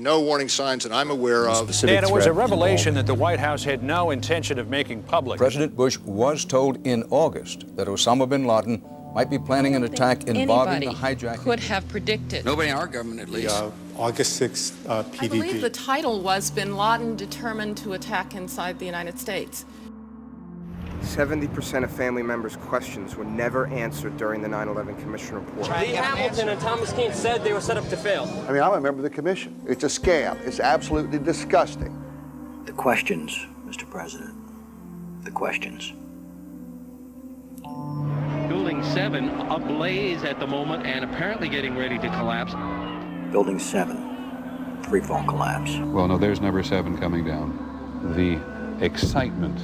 no warning signs that I'm aware of. And it was a revelation that the White House had no intention of making public. President Bush was told in August that Osama bin Laden might be planning an attack involving the hijacking. Could have predicted. Nobody in our government, at least. August 6th PDP. I believe the title was Bin Laden Determined to Attack Inside the United States. 70% of family members' questions were never answered during the 9/11 Commission report. Lee Hamilton and Thomas Keane said they were set up to fail. I mean, I'm a member of the commission. It's a scam. It's absolutely disgusting. The questions, Mr. President. The questions. Building 7 ablaze at the moment and apparently getting ready to collapse. Building 7, freefall collapse. Well, no, there's number 7 coming down. The excitement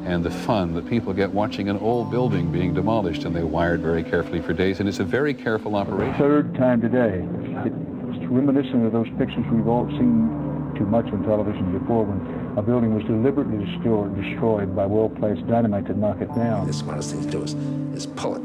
and the fun that people get watching an old building being demolished, and they wired very carefully for days, and it's a very careful operation. Third time today. It's reminiscent of those pictures we've all seen too much on television before, when a building was deliberately destroyed by well-placed dynamite to knock it down. The smartest thing to do is pull it.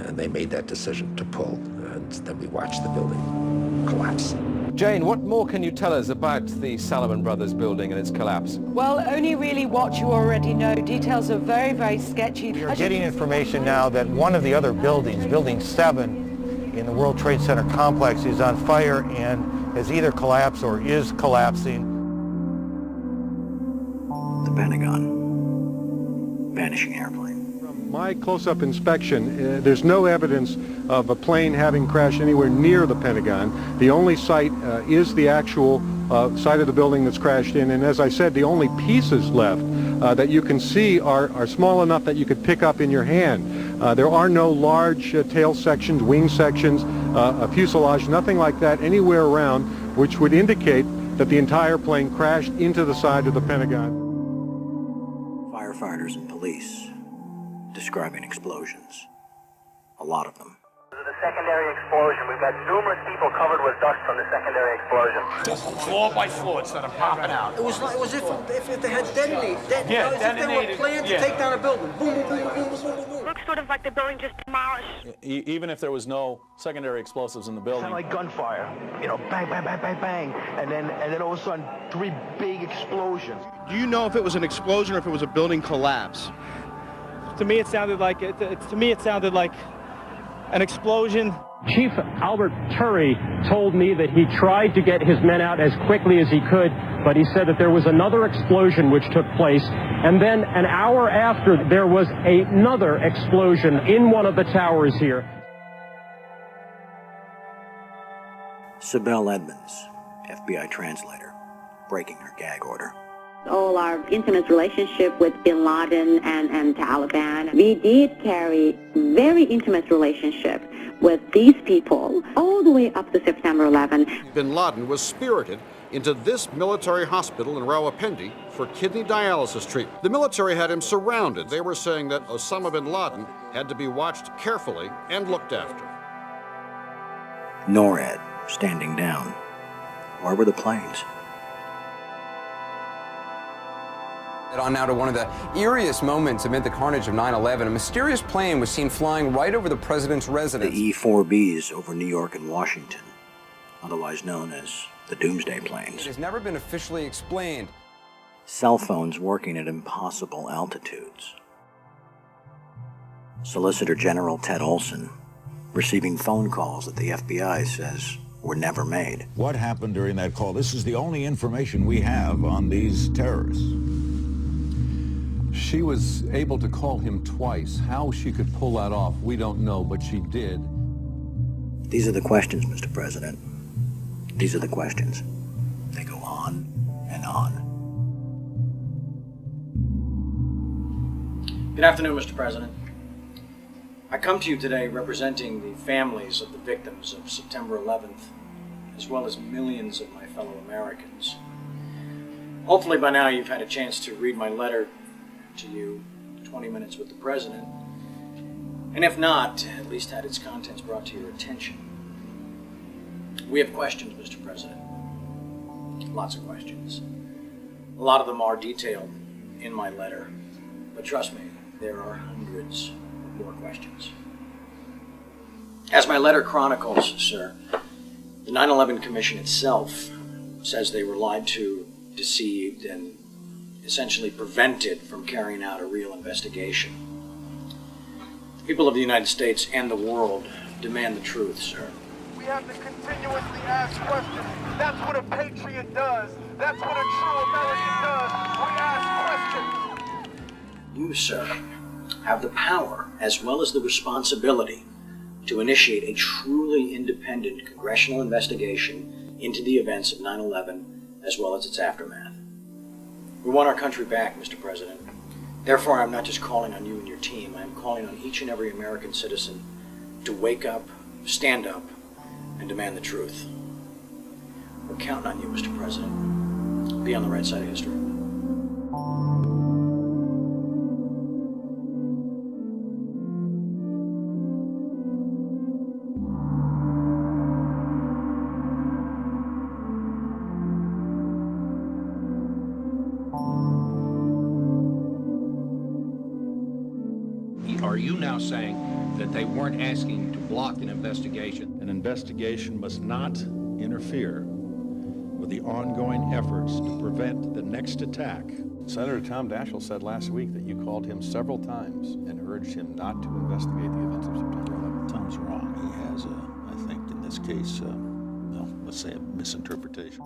And they made that decision to pull, and then we watched the building collapse. Jane, what more can you tell us about the Salomon Brothers building and its collapse? Well, only really what you already know. Details are very, very sketchy. We are getting information now that one of the other buildings, Building 7 in the World Trade Center complex, is on fire and has either collapsed or is collapsing. The Pentagon. Vanishing airplane. From my close-up inspection, there's no evidence of a plane having crashed anywhere near the Pentagon. The only site is the actual site of the building that's crashed in, and as I said, the only pieces left that you can see are small enough that you could pick up in your hand. There are no large tail sections, wing sections, a fuselage, nothing like that anywhere around, which would indicate that the entire plane crashed into the side of the Pentagon. Firefighters and police describing explosions. A lot of them. The secondary explosion. We've got numerous people covered with dust from the secondary explosion. Floor by floor instead of popping out. It was if they had detonated. If they were planned to take down a building. Boom, boom, boom, boom, boom, boom, boom. Looks sort of like the building just demolished. Even if there was no secondary explosives in the building. Kind of like gunfire. You know, bang, bang, bang, bang, bang. And then all of a sudden, 3 big explosions. Do you know if it was an explosion or if it was a building collapse? To me, it sounded like an explosion. Chief Albert Turry told me that he tried to get his men out as quickly as he could, but he said that there was another explosion which took place, and then an hour after there was another explosion in one of the towers here. Sibel Edmonds, FBI translator, breaking her gag order. All our intimate relationship with bin Laden and Taliban. We did carry very intimate relationship with these people all the way up to September 11. Bin Laden was spirited into this military hospital in Rawalpindi for kidney dialysis treatment. The military had him surrounded. They were saying that Osama bin Laden had to be watched carefully and looked after. NORAD standing down. Where were the planes? On now to one of the eeriest moments amid the carnage of 9/11. A mysterious plane was seen flying right over the president's residence. The E-4Bs over New York and Washington, otherwise known as the Doomsday Planes. It has never been officially explained. Cell phones working at impossible altitudes. Solicitor General Ted Olson receiving phone calls that the FBI says were never made. What happened during that call? This is the only information we have on these terrorists. She was able to call him twice. How she could pull that off, we don't know, but she did. These are the questions, Mr. President. These are the questions. They go on and on. Good afternoon, Mr. President. I come to you today representing the families of the victims of September 11th, as well as millions of my fellow Americans. Hopefully by now you've had a chance to read my letter to you, 20 Minutes with the President, and if not, at least had its contents brought to your attention. We have questions, Mr. President. Lots of questions. A lot of them are detailed in my letter, but trust me, there are hundreds of more questions. As my letter chronicles, sir, The 9/11 Commission itself says they were lied to, deceived, and essentially prevented from carrying out a real investigation. The people of the United States and the world demand the truth, sir. We have to continuously ask questions. That's what a patriot does. That's what a true American does. We ask questions. You, sir, have the power as well as the responsibility to initiate a truly independent congressional investigation into the events of 9/11 as well as its aftermath. We want our country back, Mr. President. Therefore, I'm not just calling on you and your team. I am calling on each and every American citizen to wake up, stand up, and demand the truth. We're counting on you, Mr. President. Be on the right side of history. Are you now saying that they weren't asking to block an investigation? An investigation must not interfere with the ongoing efforts to prevent the next attack. Senator Tom Daschle said last week that you called him several times and urged him not to investigate the events of September 11th. Tom's wrong. He has, I think, in this case, let's say a misinterpretation.